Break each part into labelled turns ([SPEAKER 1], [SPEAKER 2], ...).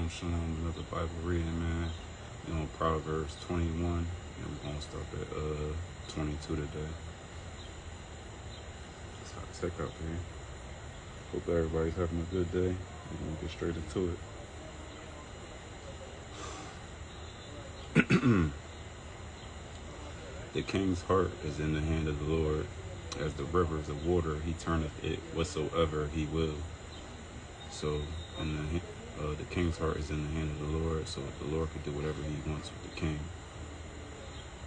[SPEAKER 1] Shalom. Another Bible reading, man. We're on Proverbs 21, and we're going to start at 22 today. It's hot as heck out there. Hope everybody's having a good day. We're going to get straight into it. The king's heart is in the hand of the Lord. As the rivers of water, he turneth it whatsoever he will. So, the king's heart is in the hand of the Lord, so the Lord can do whatever he wants with the king.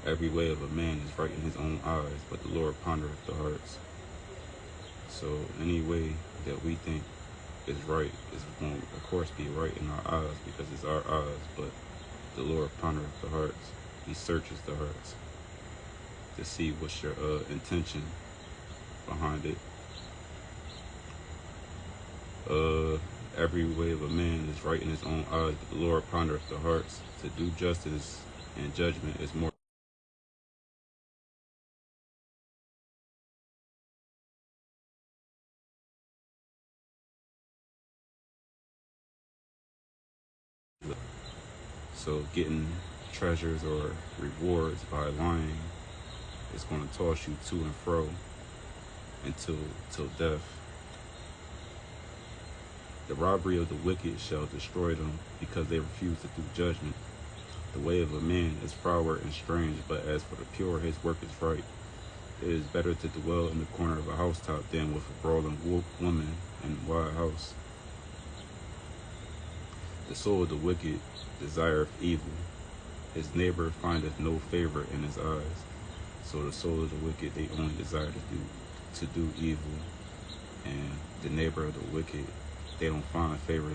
[SPEAKER 1] Every way of a man is right in his own eyes, but the Lord pondereth the hearts. So any way that we think is right is going to, of course, be right in our eyes because it's our eyes, but the Lord pondereth the hearts. He searches the hearts to see what's your intention behind it. Every way of a man is right in his own eyes, but the Lord pondereth the hearts. To do justice and judgment is more. So getting treasures or rewards by lying is going to toss you to and fro till death. The robbery of the wicked shall destroy them, because they refuse to do judgment. The way of a man is froward and strange, but as for the pure, his work is right. It is better to dwell in the corner of a housetop than with a brawling woman in a wide house. The soul of the wicked desireth evil. His neighbor findeth no favor in his eyes. So the soul of the wicked, they only desire to do evil. And the neighbor of the wicked, they don't find favor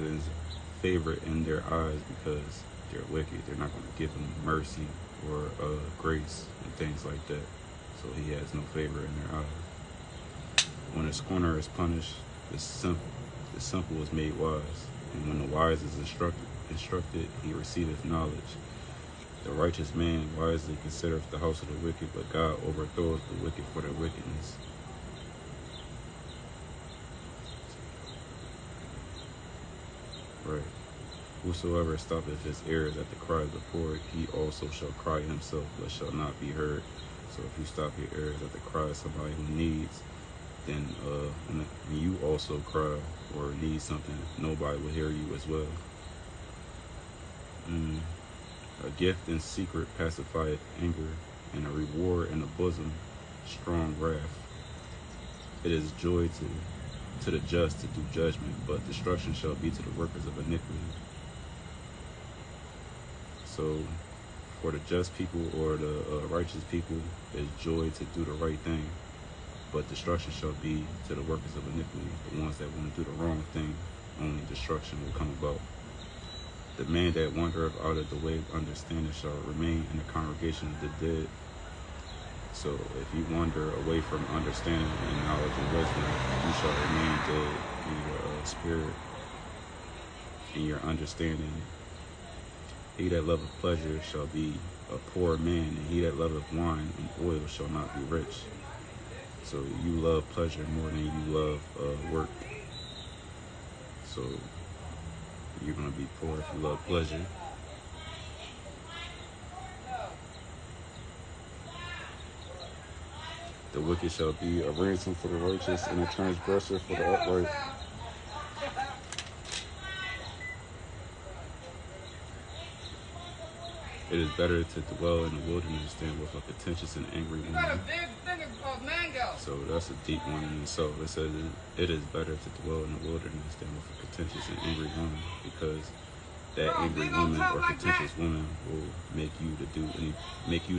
[SPEAKER 1] in their eyes because they're wicked. They're not going to give them mercy or grace and things like that. So he has no favor in their eyes. When a scorner is punished, the simple is made wise. And when the wise is instructed, he receiveth knowledge. The righteous man wisely considereth the house of the wicked, but God overthroweth the wicked for their wickedness. Right. Whosoever stoppeth his ears at the cry of the poor, he also shall cry himself, but shall not be heard. So if you stop your ears at the cry of somebody who needs, then when you also cry or need something, nobody will hear you as well. A gift in secret pacifieth anger, and a reward in the bosom strong wrath. It is joy to the just to do judgment, but destruction shall be to the workers of iniquity. So for the just people or the righteous people, it's joy to do the right thing, but destruction shall be to the workers of iniquity. The ones that want to do the wrong thing, only destruction will come about. The man that wandereth out of the way of understanding shall remain in the congregation of the dead. So if you wander away from understanding and knowledge and wisdom, you shall remain dead in your spirit, in your understanding. He that loveth pleasure shall be a poor man, and he that loveth wine and oil shall not be rich. So you love pleasure more than you love work. So you're going to be poor if you love pleasure. The wicked shall be a ransom for the righteous, and a transgressor for the upright. It is better to dwell in the wilderness than with a contentious and angry woman. So that's a deep one in itself. It says it is better to dwell in the wilderness than with a contentious and angry woman, because that angry woman or contentious woman will make you to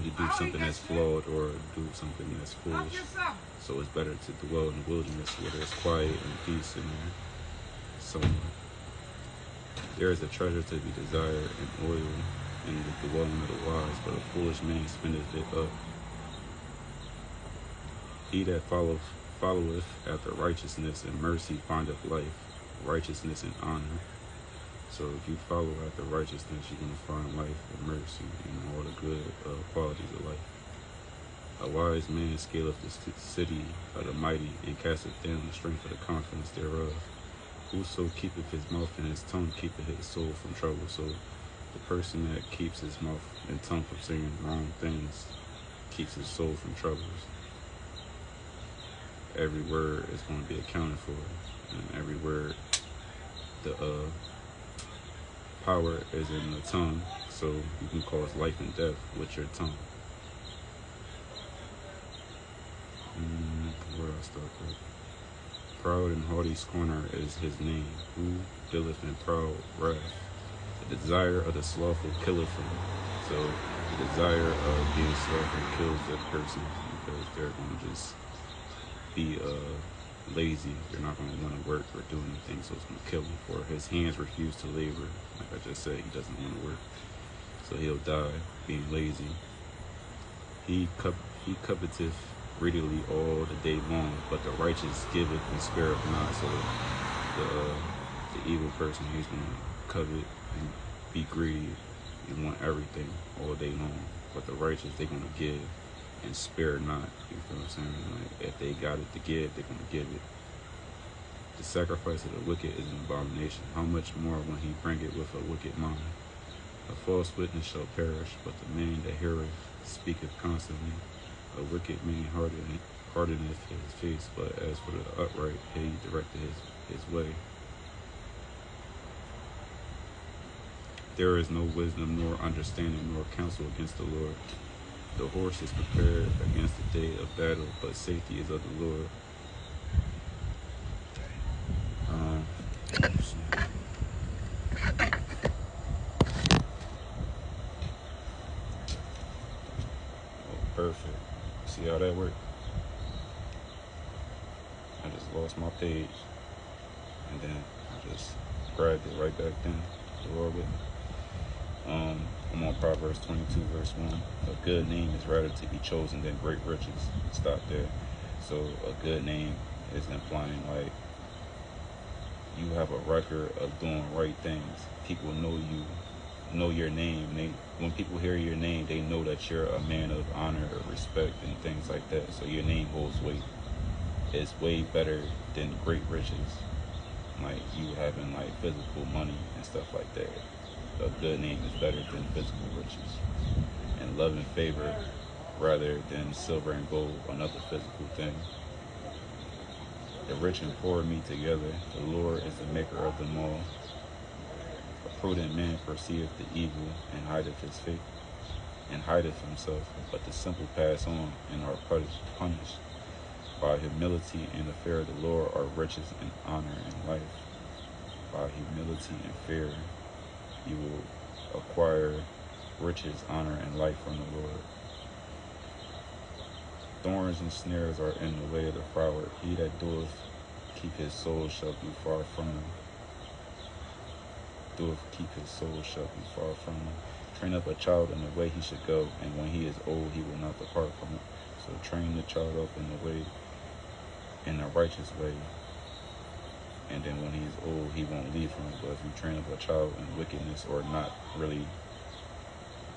[SPEAKER 1] do something that's flawed or do something that's foolish. So it's better to dwell in the wilderness where there's quiet and peace in there. So there is a treasure to be desired in oil in the dwelling of the wise, but a foolish man spendeth it up. He that followeth after righteousness and mercy findeth life, righteousness and honor. So if you follow after righteousness, you're going to find life and mercy and all the good qualities of life. A wise man scaleth the city of the mighty, and casteth down the strength of the confidence thereof. Whoso keepeth his mouth and his tongue keepeth his soul from trouble. So the person that keeps his mouth and tongue from saying wrong things keeps his soul from troubles. Every word is going to be accounted for, and every word, the power is in the tongue, so you can cause life and death with your tongue. Where I start with? Proud and haughty scorner is his name, who dealeth in proud wrath. The desire of the slothful killeth him. So the desire of being slothful kills that person, because they're going to just be lazy. They're not going to want to work or do anything, so it's going to kill him. For his hands refuse to labor. Like I just said, he doesn't want to work, so he'll die being lazy. He coveteth greedily all the day long, but the righteous giveth and spareth not. So the evil person, he's going to covet and be greedy and want everything all day long. But the righteous, they're going to give and spare not. You feel what I'm saying? Like, if they got it to give, they're going to give it. The sacrifice of the wicked is an abomination. How much more when he bring it with a wicked mind? A false witness shall perish, but the man that heareth speaketh constantly. A wicked man hardeneth his face, but as for the upright, he directed his way. There is no wisdom, nor understanding, nor counsel against the Lord. The horse is prepared against the day of battle, but safety is of the Lord. Perfect. See how that worked? I just lost my page, and then I just grabbed it right back then. The Lord with me. I'm on Proverbs 22, verse 1. A good name is rather to be chosen than great riches. Stop there. So a good name is implying like you have a record of doing right things. People know you, know your name. When people hear your name, they know that you're a man of honor or respect and things like that. So your name holds weight. It's way better than great riches, like you having like physical money and stuff like that. A good name is better than physical riches. And love and favor rather than silver and gold, another physical thing. The rich and poor meet together. The Lord is the maker of them all. A prudent man perceiveth the evil and hideth his face, and hideth himself, but the simple pass on and are punished. By humility and the fear of the Lord are riches and honor and life. By humility and fear you will acquire riches, honor, and life from the Lord. Thorns and snares are in the way of the froward. He that doeth keep his soul shall be far from him. Doeth keep his soul shall be far from him. Train up a child in the way he should go, and when he is old he will not depart from it. So train the child up in the way, in the righteous way, and then when he's old he won't leave from it. But if you train up a child in wickedness, or not really,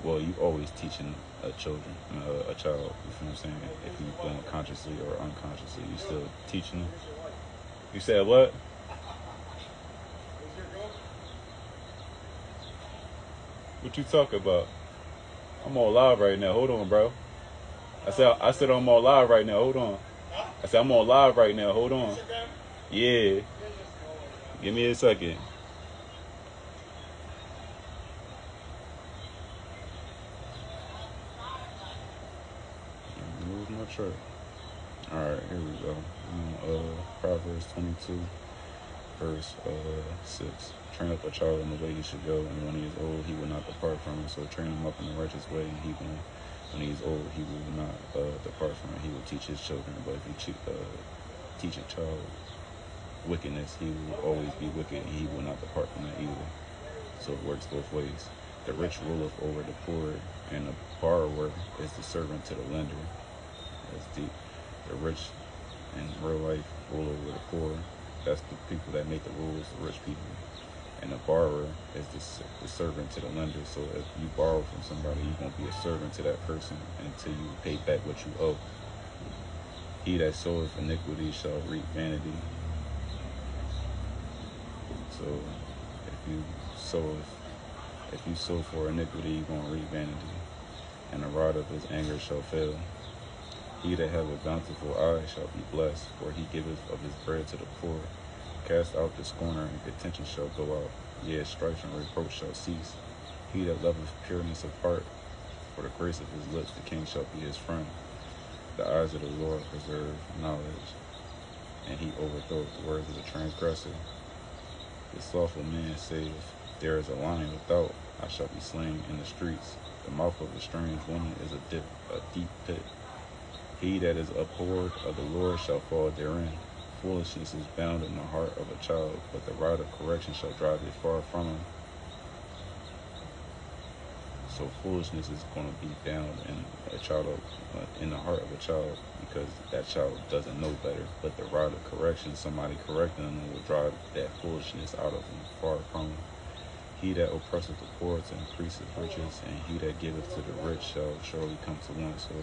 [SPEAKER 1] well, you always teaching a child, you feel what I'm saying? If you're doing consciously or unconsciously, you still teaching them. You said what? What you talking about? I'm all live right now. Hold on, bro. I said I'm all live right now. Hold on. I said I'm all live right now. Hold on. Yeah. Give me a second. Move my truck. Alright, here we go. Proverbs 22, verse 6. Train up a child in the way he should go, and when he is old, he will not depart from it. So train him up in the righteous way, and when he is old, he will not depart from it. He will teach his children. But if you teach a child wickedness, he will always be wicked, and he will not depart from that either. So it works both ways. The rich ruleth over the poor, and the borrower is the servant to the lender. That's deep. The rich in real life rule over the poor. That's the people that make the rules, the rich people. And the borrower is the servant to the lender. So if you borrow from somebody, you're going to be a servant to that person until you pay back what you owe. He that soweth iniquity shall reap vanity. So if you sow for iniquity, you're gonna reap vanity, and the rod of his anger shall fail. He that hath a bountiful eye shall be blessed, for he giveth of his bread to the poor. Cast out the scorner, and contention shall go out. Yea, strife and reproach shall cease. He that loveth pureness of heart, for the grace of his lips the king shall be his friend. The eyes of the Lord preserve knowledge, and he overthroweth the words of the transgressor. The slothful man saith, there is a lion without, I shall be slain in the streets. The mouth of a strange woman is a deep pit. He that is abhorred of the Lord shall fall therein. Foolishness is bound in the heart of a child, but the rod of correction shall drive it far from him. So foolishness is going to be bound in the heart of a child, because that child doesn't know better. But the rod of correction, somebody correcting them, will drive that foolishness out of them, far from him. He that oppresseth the poor to increase his riches, and he that giveth to the rich shall surely come to want. So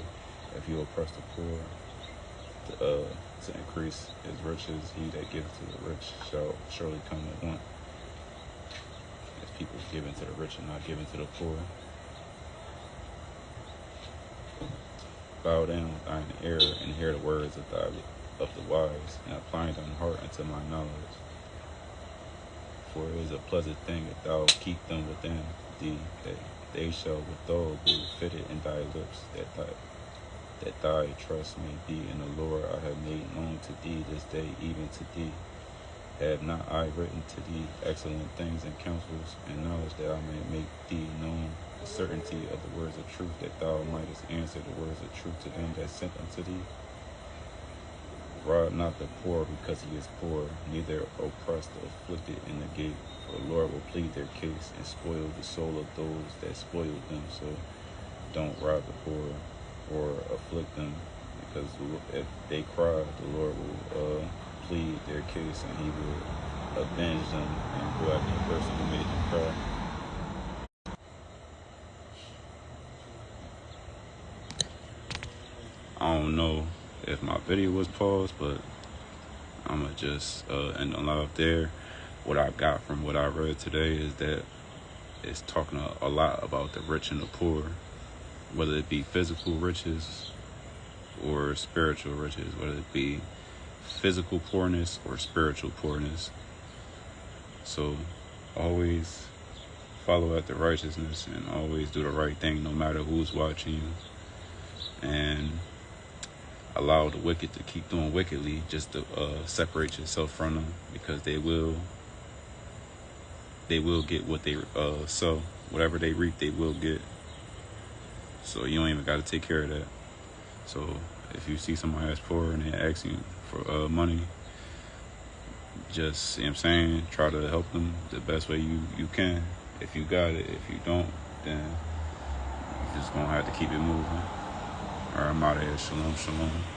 [SPEAKER 1] if you oppress the poor to increase his riches, he that giveth to the rich shall surely come at want. As people giving to the rich and not giving to the poor. Bow down with thine ear, and hear the words of the wise, and apply thine heart unto my knowledge. For it is a pleasant thing if thou keep them within thee, that they shall withal be fitted in thy lips, that thy trust may be in the Lord. I have made known to thee this day, even to thee. Have not I written to thee excellent things and counsels, and knowledge, that I may make thee known the certainty of the words of truth, that thou mightest answer the words of truth to them that sent unto thee? Rob not the poor because he is poor, neither oppress the afflicted in the gate. For the Lord will plead their case and spoil the soul of those that spoiled them. So don't rob the poor or afflict them, because if they cry, the Lord will plead their case, and he will avenge them and go after the person who made them cry. I don't know if my video was paused, but I'm going to just end the live there. What I got from what I read today is that it's talking a lot about the rich and the poor, whether it be physical riches or spiritual riches, whether it be physical poorness or spiritual poorness. So always follow after righteousness and always do the right thing, no matter who's watching you. And allow the wicked to keep doing wickedly, just to separate yourself from them, because they will get what they sow. Whatever they reap, they will get. So you don't even got to take care of that. So if you see somebody that's poor and they're asking for money, just, see what I'm saying, try to help them the best way you can. If you got it. If you don't, then you're just going to have to keep it moving. All right, I'm out of here. Shalom, shalom.